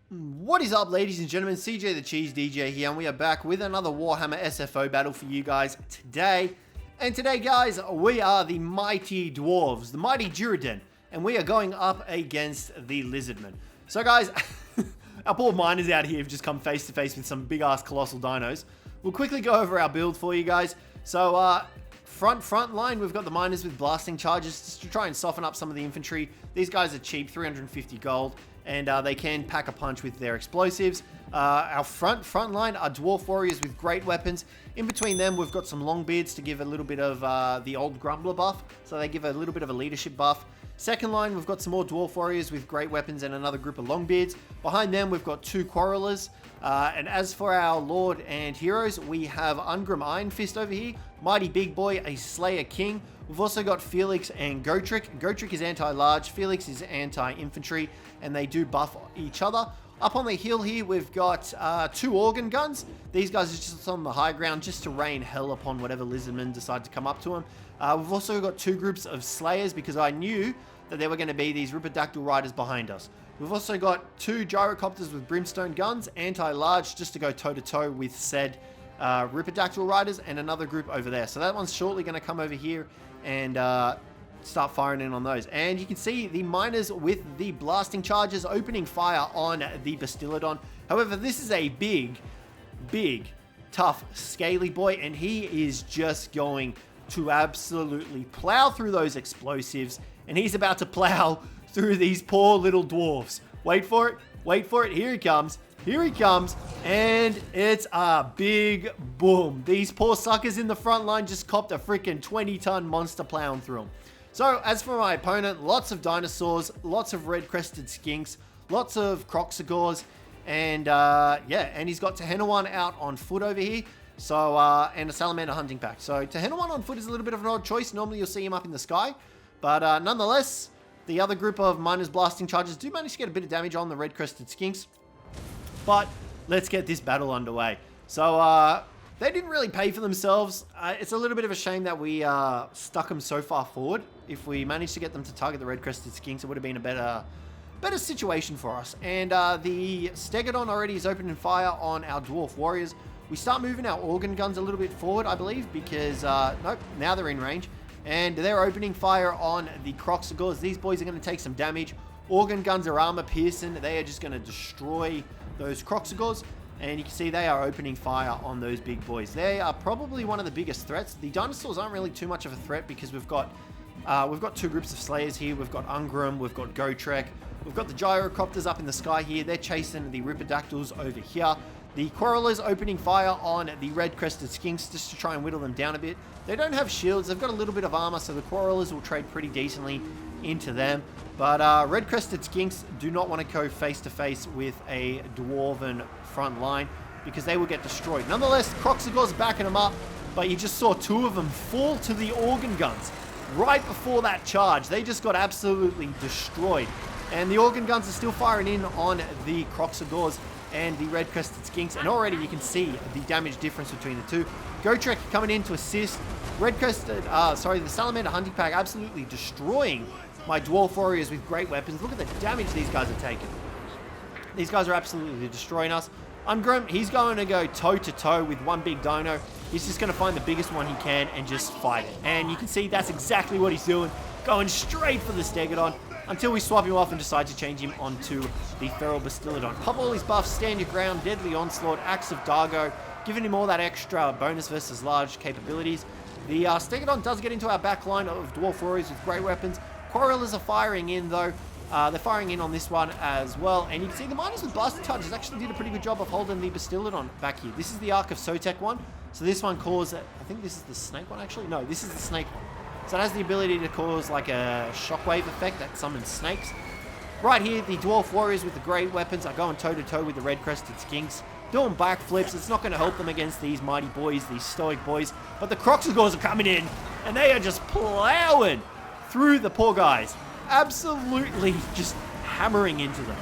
What is up, ladies and gentlemen? CJ the Cheese DJ here, and we are back with another Warhammer SFO battle for you guys today. And today, guys, we are the Mighty Dwarves, the Mighty Duridan, and we are going up against the Lizardmen. So, guys, our poor miners out here have just come face to face with some big-ass colossal dinos. We'll quickly go over our build for you guys. So, front line, we've got the miners with blasting charges just to try and soften up some of the infantry. These guys are cheap, 350 gold. And they can pack a punch with their explosives. Our front line are dwarf warriors with great weapons. In between them, we've got some longbeards to give a little bit of the old grumbler buff, so they give a little bit of a leadership buff. Second line, we've got some more dwarf warriors with great weapons and another group of longbeards. Behind them, we've got two quarrelers. And as for our lord and heroes, we have Ungrim Iron Fist over here, Mighty Big Boy, a Slayer King. We've also got Felix and Gotrek. Gotrek is anti-large, Felix is anti-infantry, and they do buff each other. Up on the hill here, we've got two organ guns. These guys are just on the high ground just to rain hell upon whatever lizardmen decide to come up to them. We've also got two groups of slayers because I knew that there were going to be these Ripidactyl riders behind us. We've also got two gyrocopters with brimstone guns, anti-large, just to go toe-to-toe with said Ripidactyl riders, and another group over there. So that one's shortly going to come over here and start firing in on those. And you can see the miners with the blasting charges opening fire on the Bastiladon. However, this is a big, tough, scaly boy, and he is just going to absolutely plow through those explosives, and he's about to plow through these poor little dwarfs. Wait for it, here he comes. Here he comes, and it's a big boom. These poor suckers in the front line just copped a freaking 20-ton monster plowing through them. So, as for my opponent, lots of dinosaurs, lots of red-crested skinks, lots of Croxagores, and and he's got Tehenna out on foot over here, so, and a Salamander hunting pack. So, Tehenna on foot is a little bit of an odd choice. Normally, you'll see him up in the sky, but nonetheless, the other group of miners blasting charges do manage to get a bit of damage on the red-crested skinks. But let's get this battle underway. So, they didn't really pay for themselves. It's a little bit of a shame that we stuck them so far forward. If we managed to get them to target the red-crested skinks, it would have been a better situation for us. And the Stegodon already is opening fire on our dwarf warriors. We start moving our organ guns a little bit forward, I believe, because, nope, now they're in range. And they're opening fire on the Croxagores. These boys are going to take some damage. Organ guns are armor piercing. They are just going to destroy those Croxagores. And you can see they are opening fire on those big boys. They are probably one of the biggest threats. The dinosaurs aren't really too much of a threat because we've got two groups of slayers here. We've got Ungrim, we've got Gotrek, we've got the gyrocopters up in the sky here. They're chasing the Ripidactyls over here. The Quarrelers opening fire on the red-crested skinks just to try and whittle them down a bit. They don't have shields. They've got a little bit of armor, so the Quarrelers will trade pretty decently into them. But red-crested skinks do not want to go face-to-face with a dwarven front line because they will get destroyed. Nonetheless, Croxagor's backing them up, but you just saw two of them fall to the organ guns right before that charge. They just got absolutely destroyed. And the organ guns are still firing in on the Croxagores and the red-crested skinks, and already you can see the damage difference between the two. Gotrek coming in to assist. The Salamander hunting pack absolutely destroying my dwarf warriors with great weapons. Look at the damage these guys are taking. These guys are absolutely destroying us. Ungrim, he's going to go toe-to-toe with one big dino. He's just going to find the biggest one he can and just fight it. And you can see that's exactly what he's doing, going straight for the Stegodon until we swap him off and decide to change him onto the Feral Bastiladon. Pop all his buffs, stand your ground, Deadly Onslaught, Axe of Dargo, giving him all that extra bonus versus large capabilities. The Stegodon does get into our back line of dwarf warriors with great weapons. Quarrelers are firing in though. They're firing in on this one as well. And you can see the miners with blasting charges actually did a pretty good job of holding the Bastiladon back here. This is the Ark of Sotek one. So this one caused, I think this is the snake one actually. No, this is the snake one. So it has the ability to cause like a shockwave effect that summons snakes. Right here, the dwarf warriors with the great weapons are going toe-to-toe with the red-crested skinks, doing backflips. It's not going to help them against these mighty boys, these stoic boys. But the Croxagores are coming in, and they are just plowing through the poor guys. Absolutely just hammering into them.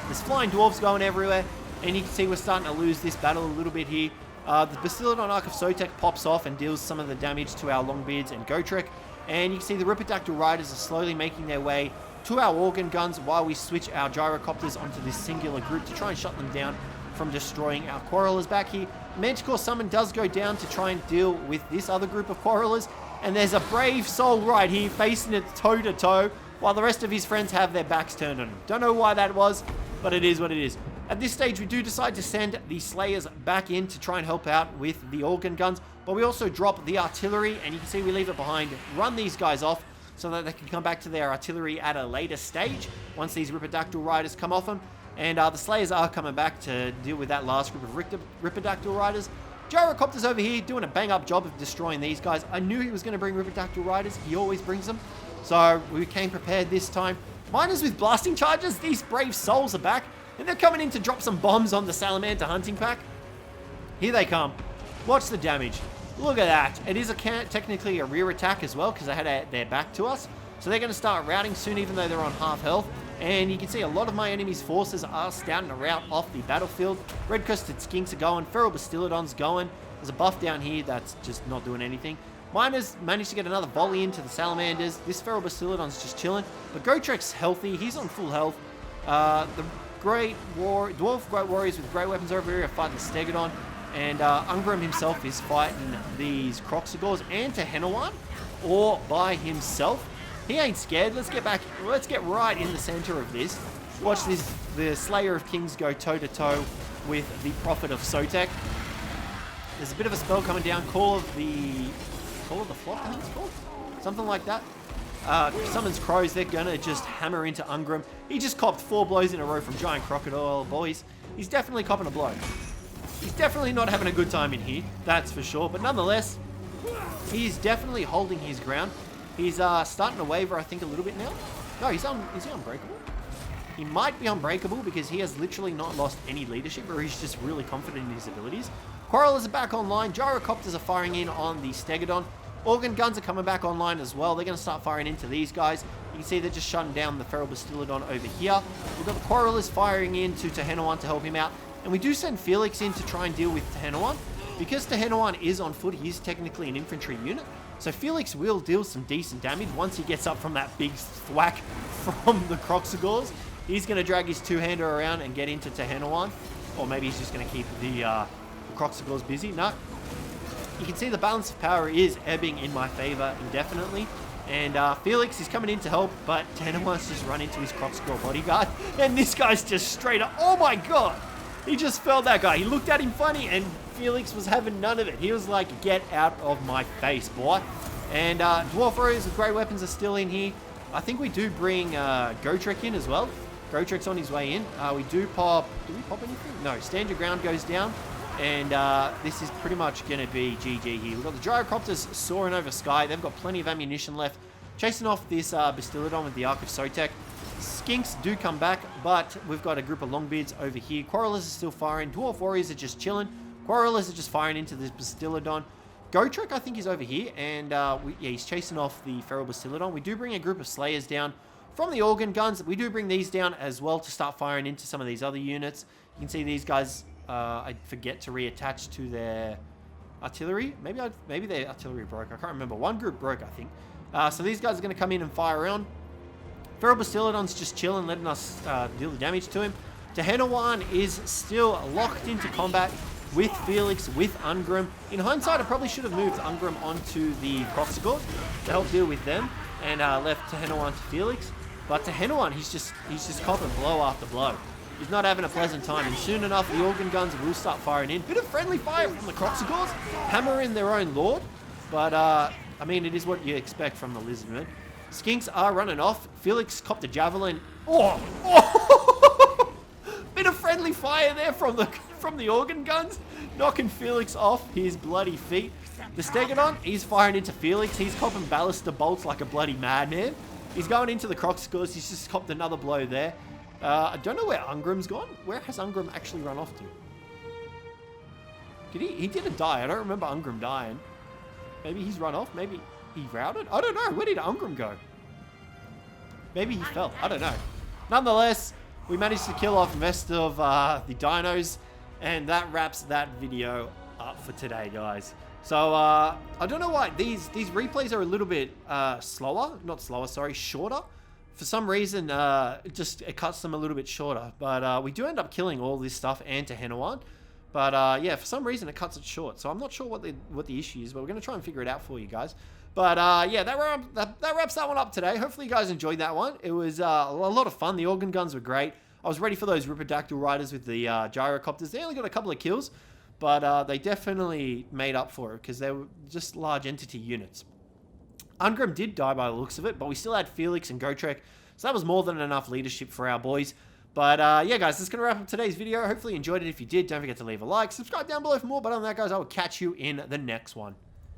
There's flying dwarves going everywhere, and you can see we're starting to lose this battle a little bit here. The Bastiladon Ark of Sotek pops off and deals some of the damage to our Longbeards and Gotrek. And you can see the Ripidactyl Riders are slowly making their way to our organ guns while we switch our gyrocopters onto this singular group to try and shut them down from destroying our Quarrelers back here. Manticore Summon does go down to try and deal with this other group of Quarrelers, and there's a brave soul right here facing it toe-to-toe while the rest of his friends have their backs turned on him. Don't know why that was, but it is what it is. At this stage, we do decide to send the Slayers back in to try and help out with the organ guns, but we also drop the artillery, and you can see we leave it behind, run these guys off so that they can come back to their artillery at a later stage once these Ripidactyl Riders come off them. And the Slayers are coming back to deal with that last group of Ripidactyl Riders. Gyrocopter's over here doing a bang-up job of destroying these guys. I knew he was going to bring Ripidactyl Riders. He always brings them. So we came prepared this time. Miners with blasting charges. These brave souls are back. And they're coming in to drop some bombs on the Salamander hunting pack. Here they come. Watch the damage. Look at that. It is technically a rear attack as well because they had their back to us. So they're going to start routing soon even though they're on half health. And you can see a lot of my enemy's forces are starting to rout off the battlefield. Red-crested skinks are going. Feral Bastillodon's going. There's a buff down here that's just not doing anything. Miners managed to get another volley into the Salamanders. This Feral Bastillodon's just chilling. But Gotrek's healthy. He's on full health. The Dwarf Great Warriors with great weapons over here are fighting Stegodon. And Ungrim himself is fighting these Kroxigors and Tehenna or by himself. He ain't scared. Let's get back. Let's get right in the center of this. Watch this. The Slayer of Kings go toe-to-toe with the Prophet of Sotek. There's a bit of a spell coming down. Call of the Flock, I think it's called. Something like that. Summons Crows. They're going to just hammer into Ungrim. He just copped 4 blows in a row from Giant Crocodile Boys. He's definitely copping a blow. He's definitely not having a good time in here. That's for sure. But nonetheless, he's definitely holding his ground. He's starting to waver, I think, a little bit now. No, is he unbreakable? He might be unbreakable because he has literally not lost any leadership, or he's just really confident in his abilities. Quarrelers are back online. Gyrocopters are firing in on the Stegodon. Organ guns are coming back online as well. They're going to start firing into these guys. You can see they're just shutting down the Feral Bastillodon over here. We've got the Quarrelers firing into Tehenna to help him out. And we do send Felix in to try and deal with Tehenna. Because Tehenna is on foot, he is technically an infantry unit. So Felix will deal some decent damage once he gets up from that big thwack from the Kroxigors. He's going to drag his two-hander around and get into Tehenna. Or maybe he's just going to keep the Kroxigors busy. No. You can see the balance of power is ebbing in my favor indefinitely. And Felix is coming in to help, but Tehenna's just run into his Kroxigor bodyguard. And this guy's just straight up. Oh my god! He just felled that guy. He looked at him funny, and Felix was having none of it. He was like, get out of my face, boy. And Dwarf Warriors with great weapons are still in here. I think we do bring Gotrek in as well. Gotrek's on his way in. We do pop... Do we pop anything? No. Stand Your Ground goes down. And this is pretty much going to be GG here. We've got the Gyrocopters soaring over Sky. They've got plenty of ammunition left. Chasing off this Bastillodon with the Ark of Sotek. Skinks do come back, but we've got a group of Longbeards over here. Quarrelers are still firing. Dwarf Warriors are just chilling. Quarrelers are just firing into this Bastillodon. Gotrek, I think, is over here, and yeah, he's chasing off the Feral Bastillodon. We do bring a group of Slayers down from the organ guns. We do bring these down as well to start firing into some of these other units. You can see these guys, I forget to reattach to their artillery. Maybe their artillery broke. I can't remember. One group broke, I think. So these guys are going to come in and fire around. Feral Bastillodon's just chilling, letting us deal the damage to him. Tehenna is still locked into combat with Felix, with Ungrim. In hindsight, I probably should have moved Ungrim onto the Kroxigor to help deal with them and left Tehenna to Felix. But Tehenna, he's just copping blow after blow. He's not having a pleasant time, and soon enough, the organ guns will start firing in. Bit of friendly fire from the Kroxigors, hammering their own lord. But, I mean, it is what you expect from the Lizardmen. Skinks are running off. Felix copped a javelin. Oh! Bit of friendly fire there from the organ guns, knocking Felix off his bloody feet. The Stegodon, he's firing into Felix. He's copping ballista bolts like a bloody madman. He's going into the Kroxigors. He's just copped another blow there. I don't know where Ungrim's gone. Where has Ungrim actually run off to? Did he didn't die. I don't remember Ungrim dying. Maybe he's run off. Maybe he routed. I don't know. Where did Ungrim go? Maybe he fell. I don't know. Nonetheless, we managed to kill off most of the dinos, and that wraps that video up for today, guys. So, I don't know why. These replays are a little bit shorter. For some reason, it cuts them a little bit shorter. But we do end up killing all this stuff and Tehenna. But yeah, for some reason it cuts it short. So I'm not sure what the issue is, but we're going to try and figure it out for you guys. But yeah, that wraps that one up today. Hopefully you guys enjoyed that one. It was a lot of fun. The organ guns were great. I was ready for those Ripidactyl riders with the gyrocopters. They only got a couple of kills, but they definitely made up for it because they were just large entity units. Ungrim did die by the looks of it, but we still had Felix and Gotrek, so that was more than enough leadership for our boys. But yeah, guys, that's going to wrap up today's video. Hopefully you enjoyed it. If you did, don't forget to leave a like, subscribe down below for more. But other than that, guys, I will catch you in the next one.